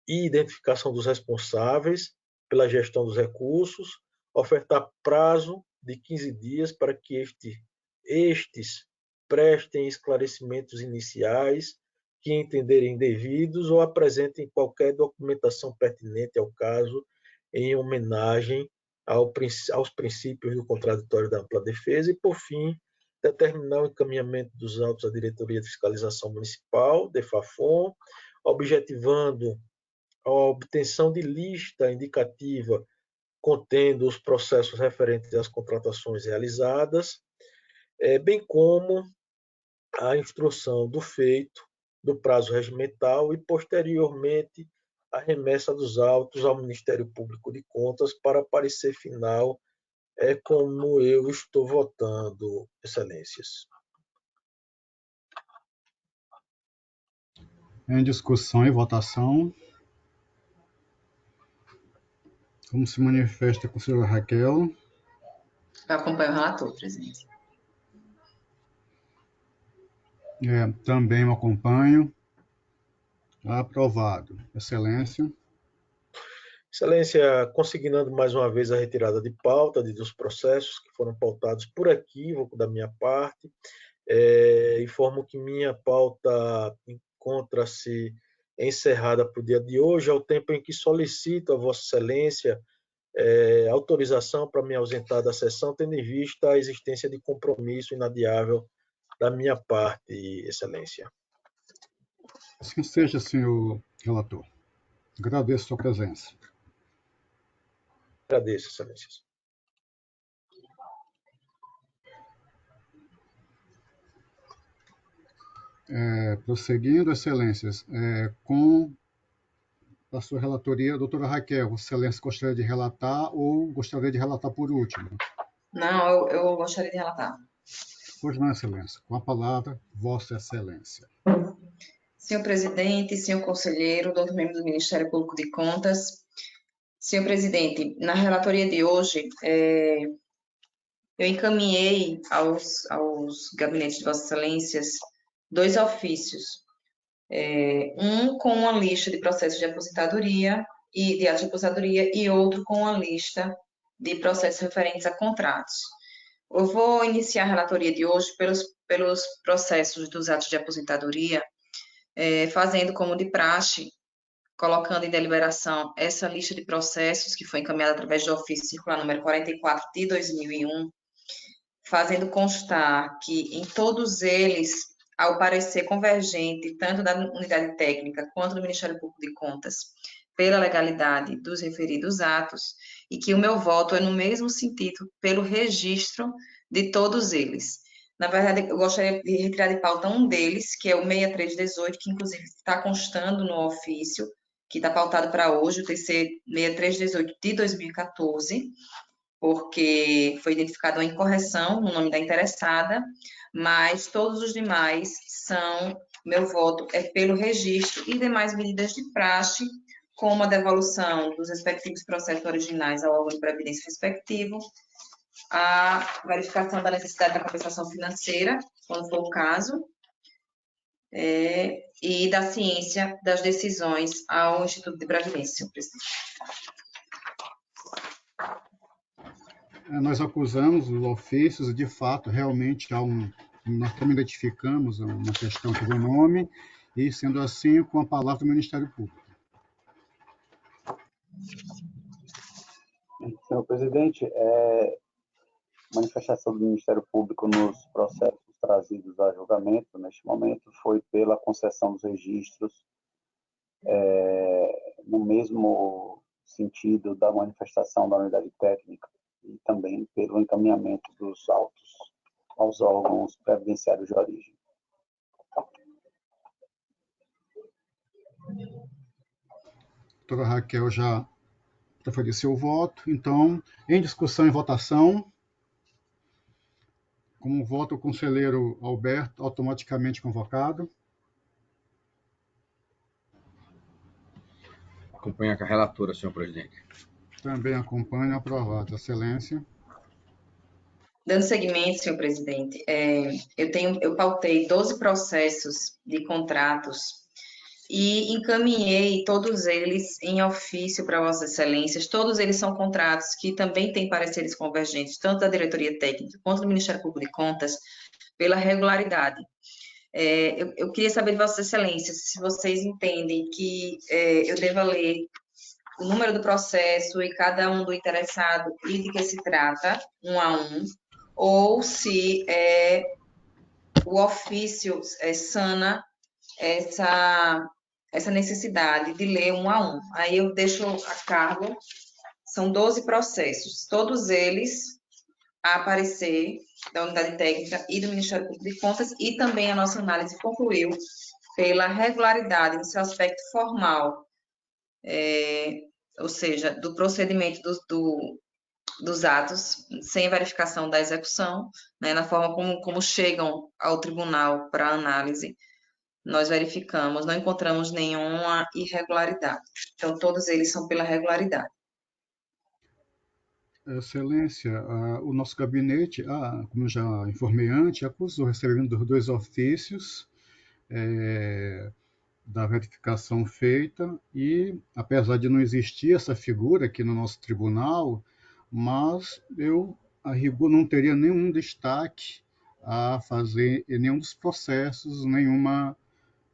S4: e identificação dos responsáveis pela gestão dos recursos, ofertar prazo de 15 dias para que estes prestem esclarecimentos iniciais que entenderem devidos ou apresentem qualquer documentação pertinente ao caso em homenagem aos princípios do contraditório da ampla defesa e, por fim, determinar o encaminhamento dos autos à Diretoria de Fiscalização Municipal, DEFAFON, objetivando a obtenção de lista indicativa contendo os processos referentes às contratações realizadas, bem como a instrução do feito, do prazo regimental e, posteriormente, a remessa dos autos ao Ministério Público de Contas para parecer final É como eu estou votando, Excelências.
S3: Em discussão e votação. Como se manifesta a conselheira Raquel?
S5: Eu acompanho o relator, presidente.
S3: Também o acompanho. Aprovado. Excelência.
S4: Excelência, consignando mais uma vez a retirada de pauta dos processos que foram pautados por equívoco da minha parte, informo que minha pauta encontra-se encerrada para o dia de hoje, ao tempo em que solicito a Vossa Excelência autorização para me ausentar da sessão, tendo em vista a existência de compromisso inadiável da minha parte, Excelência.
S3: Assim seja, senhor relator. Agradeço a sua presença.
S4: Agradeço, Excelências.
S3: Prosseguindo, Excelências, com a sua relatoria, doutora Raquel, Excelência gostaria de relatar ou gostaria de relatar por último?
S5: Não, eu gostaria de relatar.
S3: Pois não, Excelência. Com a palavra, Vossa Excelência.
S5: Senhor presidente, senhor conselheiro, doutor membro do Ministério Público de Contas. Senhor presidente, na relatoria de hoje, eu encaminhei aos gabinetes de Vossas Excelências 2 ofícios. Um com uma lista de processos de aposentadoria e de atos de aposentadoria e outro com uma lista de processos referentes a contratos. Eu vou iniciar a relatoria de hoje pelos processos dos atos de aposentadoria, fazendo como de praxe, colocando em deliberação essa lista de processos que foi encaminhada através do ofício circular número 44 de 2001, fazendo constar que em todos eles, ao parecer convergente, tanto da unidade técnica quanto do Ministério Público de Contas, pela legalidade dos referidos atos, e que o meu voto é no mesmo sentido pelo registro de todos eles. Na verdade, eu gostaria de retirar de pauta um deles, que é o 6318, que inclusive está constando no ofício, que está pautado para hoje, o TC 6318 de 2014, porque foi identificada uma incorreção no nome da interessada, mas todos os demais meu voto é pelo registro e demais medidas de praxe, como a devolução dos respectivos processos originais ao órgão de previdência respectivo, a verificação da necessidade da compensação financeira, quando for o caso, e da ciência das decisões ao Instituto de Previdência, senhor presidente.
S3: Nós acusamos os ofícios e, de fato, realmente nós também identificamos uma questão com o nome e, sendo assim, com a palavra do Ministério Público.
S7: Senhor presidente, manifestação do Ministério Público nos processos trazidos a julgamento, neste momento, foi pela concessão dos registros no mesmo sentido da manifestação da unidade técnica e também pelo encaminhamento dos autos aos órgãos previdenciários de origem.
S3: A doutora Raquel já proferiu seu voto. Então, em discussão e votação, como voto o conselheiro Alberto, automaticamente convocado.
S6: Acompanha com a relatora, senhor presidente.
S3: Também acompanho, aprovado. Excelência.
S5: Dando seguimento, senhor presidente, eu pautei 12 processos de contratos e encaminhei todos eles em ofício para Vossas Excelências. Todos eles são contratos que também têm pareceres convergentes, tanto da diretoria técnica quanto do Ministério Público de Contas, pela regularidade. Eu queria saber de Vossas Excelências se vocês entendem que eu devo ler o número do processo e cada um do interessado e de que se trata, um a um, ou se o ofício sana essa necessidade de ler um a um. Aí eu deixo a cargo, são 12 processos, todos eles a aparecer da unidade técnica e do Ministério Público de Contas, e também a nossa análise concluiu pela regularidade no seu aspecto formal, ou seja, do procedimento dos atos, sem verificação da execução, né, na forma como chegam ao tribunal para análise, nós verificamos, não encontramos nenhuma irregularidade. Então, todos eles são pela regularidade.
S3: Excelência, o nosso gabinete, como eu já informei antes, acusou recebendo 2 ofícios da verificação feita e, apesar de não existir essa figura aqui no nosso tribunal, mas eu, a rigor, não teria nenhum destaque a fazer em nenhum dos processos, nenhuma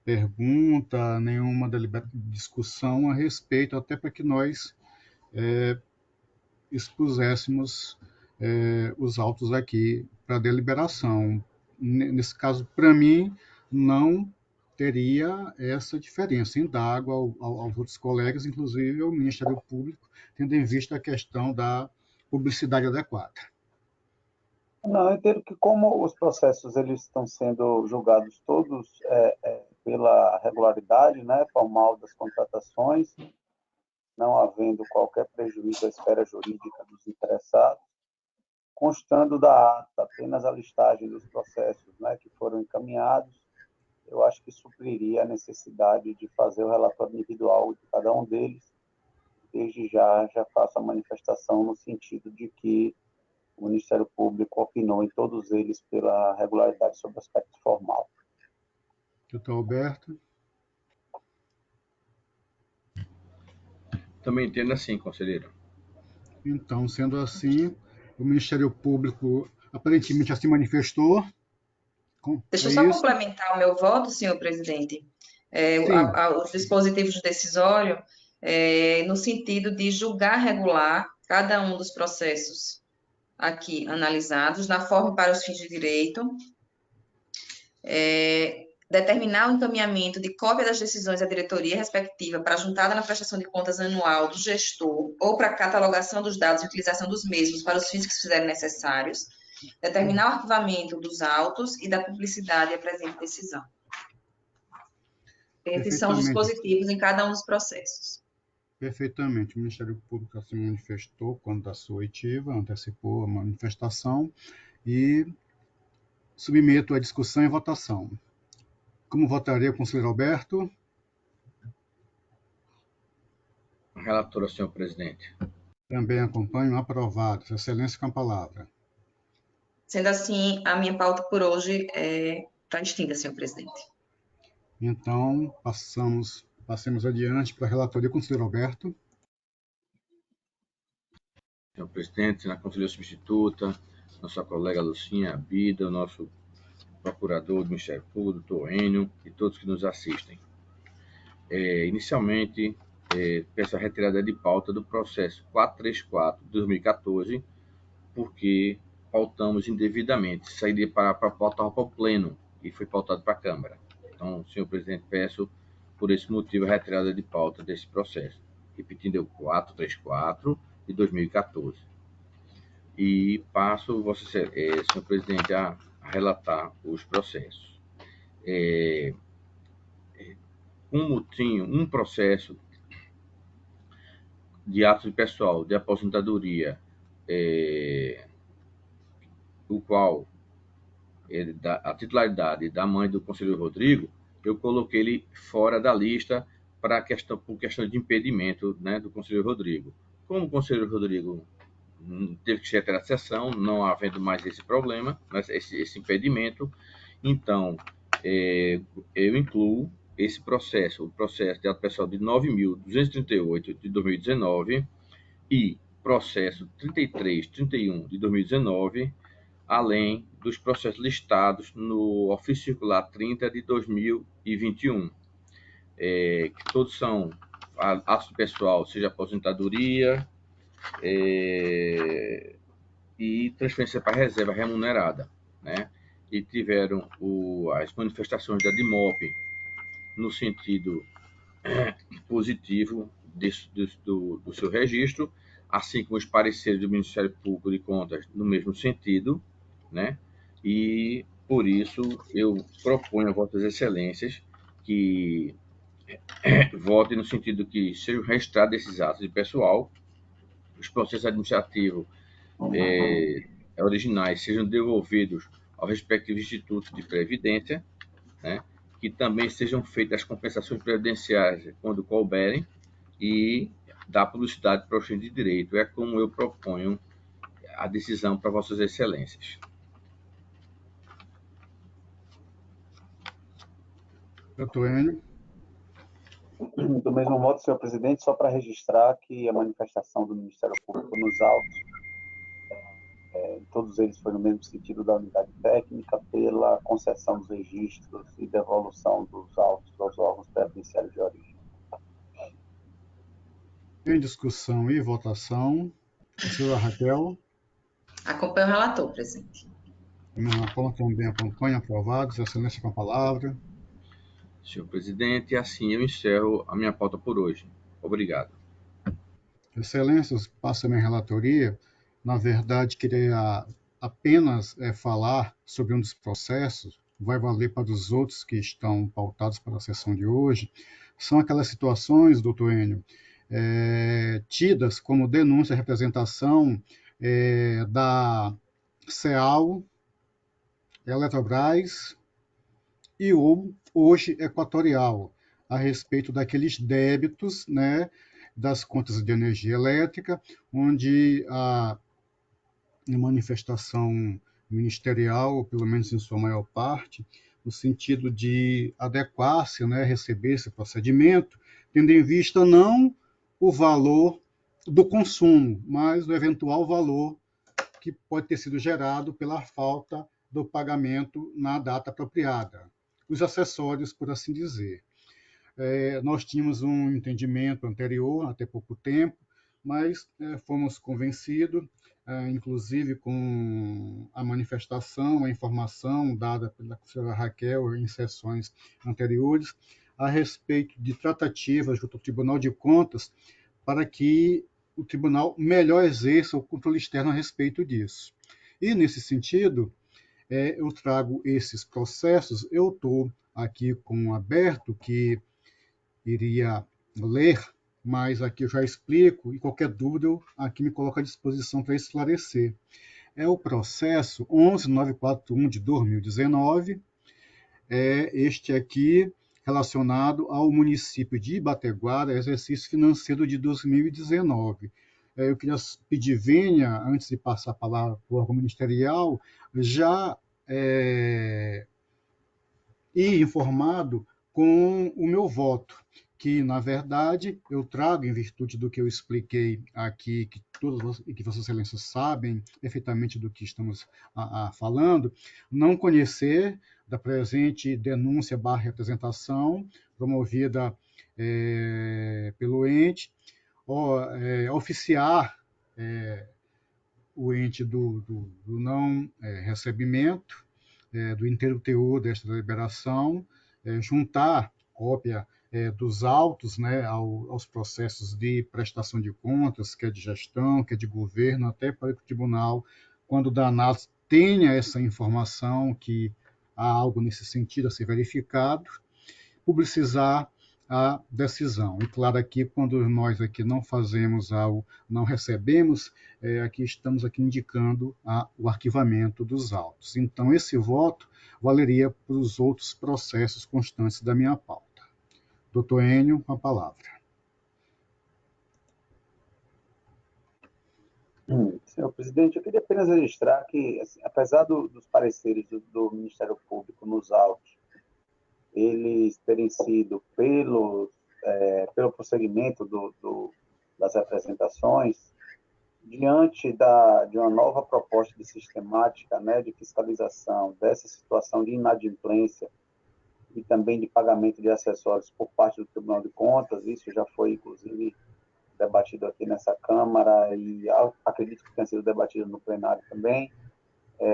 S3: pergunta, nenhuma discussão a respeito, até para que nós expuséssemos os autos aqui para deliberação. Nesse caso, para mim, não teria essa diferença. Indago aos outros colegas, inclusive ao Ministério Público, tendo em vista a questão da publicidade adequada.
S7: Não, eu entendo que como os processos eles estão sendo julgados todos pela regularidade, né, formal das contratações, não havendo qualquer prejuízo à esfera jurídica dos interessados, constando da ata apenas a listagem dos processos, né, que foram encaminhados, eu acho que supriria a necessidade de fazer o relatório individual de cada um deles. Desde já faço a manifestação no sentido de que o Ministério Público opinou em todos eles pela regularidade sobre o aspecto formal.
S3: Doutor Alberto?
S6: Também entendo assim, conselheiro.
S3: Então, sendo assim, o Ministério Público aparentemente já se manifestou.
S5: Deixa eu só complementar o meu voto, senhor presidente. Os dispositivos decisórios, no sentido de julgar regular cada um dos processos aqui analisados, na forma e para os fins de direito, determinar o encaminhamento de cópia das decisões da diretoria respectiva para juntada na prestação de contas anual do gestor ou para catalogação dos dados e utilização dos mesmos para os fins que se fizerem necessários, determinar o arquivamento dos autos e da publicidade da presente decisão. Esses são os dispositivos em cada um dos processos.
S3: Perfeitamente. O Ministério Público se manifestou quando da sua oitiva, antecipou a manifestação e submeto à discussão e votação. Como votaria o conselheiro Alberto?
S6: Relatora, senhor presidente.
S3: Também acompanho, aprovado. Excelência, com a palavra.
S5: Sendo assim, a minha pauta por hoje está extinta, senhor presidente.
S3: Então, passemos adiante para a relatoria, conselheiro Alberto.
S6: Senhor presidente, na conselheira substituta, nossa colega Lucinha Bida, o nosso procurador do Ministério Público, doutor Enio, e todos que nos assistem. Inicialmente, peço a retirada de pauta do processo 434 de 2014, porque pautamos indevidamente, saída para pautar para o pleno e foi pautado para a Câmara. Então, senhor presidente, peço, por esse motivo, a retirada de pauta desse processo. Repetindo, o 434 de 2014. E passo, senhor presidente, a relatar os processos. Como tinha um processo de atos de pessoal de aposentadoria, o qual a titularidade da mãe do conselheiro Rodrigo, eu coloquei ele fora da lista por questão de impedimento, né, do conselheiro Rodrigo. Como o conselheiro Rodrigo teve que ser retirado da sessão, não havendo mais esse problema, esse impedimento, então eu incluo esse processo, o processo de ato pessoal de 9.238 de 2019 e processo 3331 de 2019, além dos processos listados no ofício circular 30 de 2021, que todos são atos pessoal, seja aposentadoria e transferência para reserva remunerada, né? E tiveram as manifestações da DIMOP no sentido positivo do seu registro, assim como os pareceres do Ministério Público de Contas no mesmo sentido, né? E, por isso, eu proponho a vossas excelências que votem no sentido que sejam registrados esses atos de pessoal, os processos administrativos originais sejam devolvidos ao respectivo Instituto de Previdência, né? Que também sejam feitas as compensações previdenciárias quando couberem e dar publicidade para o fim de direito. É como eu proponho a decisão para Vossas Excelências.
S3: Doutor Enio.
S7: Do mesmo modo, senhor presidente, só para registrar que a manifestação do Ministério Público nos autos, todos eles foi no mesmo sentido da unidade técnica, pela concessão dos registros e devolução dos autos aos órgãos previdenciários de origem.
S3: Em discussão e votação, a senhora Raquel.
S5: Acompanho o relator, presidente.
S3: Minha forma também acompanha, aprovados. Excelência com a palavra.
S6: Senhor presidente, assim eu encerro a minha pauta por hoje. Obrigado.
S3: Excelências, passa a minha relatoria. Na verdade, queria apenas falar sobre um dos processos, vai valer para os outros que estão pautados para a sessão de hoje. São aquelas situações, doutor Enio, tidas como denúncia e representação da CEAL, Eletrobras e hoje Equatorial, a respeito daqueles débitos, né, das contas de energia elétrica, onde a manifestação ministerial, pelo menos em sua maior parte, no sentido de adequar-se, né, receber esse procedimento, tendo em vista não o valor do consumo, mas o eventual valor que pode ter sido gerado pela falta do pagamento na data apropriada. Os acessórios, por assim dizer. Nós tínhamos um entendimento anterior, até pouco tempo, mas fomos convencidos, inclusive com a manifestação, a informação dada pela senhora Raquel em sessões anteriores, a respeito de tratativas junto ao Tribunal de Contas, para que o tribunal melhor exerça o controle externo a respeito disso. E, nesse sentido, eu trago esses processos, eu estou aqui com um aberto que iria ler, mas aqui eu já explico, e qualquer dúvida eu aqui me coloco à disposição para esclarecer. É o processo 11941 de 2019, este aqui relacionado ao município de Ibateguara, exercício financeiro de 2019. Eu queria pedir vênia, antes de passar a palavra para o órgão ministerial, já ir informado com o meu voto, que, na verdade, eu trago em virtude do que eu expliquei aqui, que Vossas Excelências sabem perfeitamente do que estamos falando, não conhecer da presente denúncia / representação promovida pelo ente, oficiar o ente do não recebimento do inteiro teor desta deliberação, juntar cópia dos autos, né, aos processos de prestação de contas, que é de gestão, que é de governo, até para que o tribunal, quando danado, tenha essa informação que há algo nesse sentido a ser verificado, publicizar a decisão. E claro, aqui, quando nós aqui não fazemos não recebemos, aqui estamos aqui indicando o arquivamento dos autos. Então, esse voto valeria para os outros processos constantes da minha pauta. Doutor Enio, com a palavra.
S7: Senhor presidente, eu queria apenas registrar que, assim, apesar dos pareceres do Ministério Público nos autos, eles terem sido pelo prosseguimento das representações, diante de uma nova proposta de sistemática, né, de fiscalização dessa situação de inadimplência e também de pagamento de acessórios por parte do Tribunal de Contas, isso já foi, inclusive, debatido aqui nessa Câmara e acredito que tenha sido debatido no plenário também.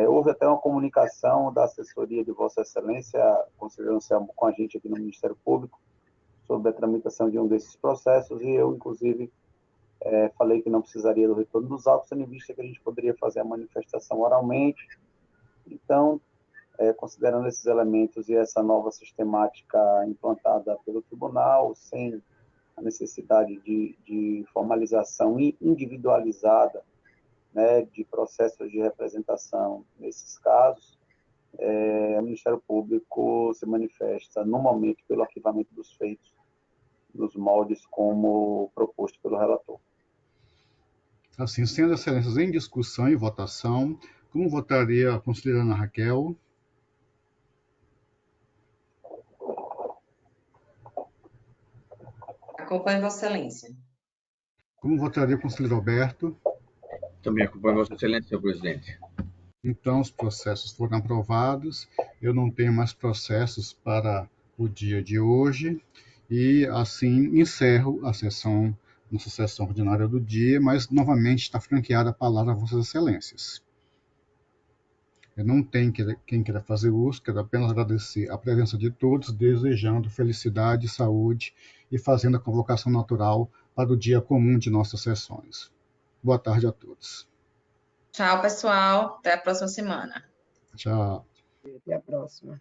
S7: Houve até uma comunicação da assessoria de Vossa Excelência, conselheiro Anselmo, com a gente aqui no Ministério Público, sobre a tramitação de um desses processos, e eu, inclusive, falei que não precisaria do retorno dos autos, tendo em vista que a gente poderia fazer a manifestação oralmente. Então, considerando esses elementos e essa nova sistemática implantada pelo tribunal, sem a necessidade de formalização individualizada né, de processos de representação nesses casos, o Ministério Público se manifesta, no momento, pelo arquivamento dos feitos, nos moldes como proposto pelo relator.
S3: Assim, sendo excelências em discussão e votação, como votaria a conselheira Ana Raquel?
S5: Acompanho Vossa Excelência.
S3: Como votaria o conselheiro Alberto?
S6: Também acompanho Vossa Excelência, senhor presidente.
S3: Então, os processos foram aprovados. Eu não tenho mais processos para o dia de hoje. E, assim, encerro a sessão, nossa sessão ordinária do dia, mas, novamente, está franqueada a palavra a Vossas Excelências. Eu não tenho quem queira fazer uso, quero apenas agradecer a presença de todos, desejando felicidade, saúde e fazendo a convocação natural para o dia comum de nossas sessões. Boa tarde a todos.
S5: Tchau, pessoal. Até a próxima semana.
S3: Tchau.
S8: Até a próxima.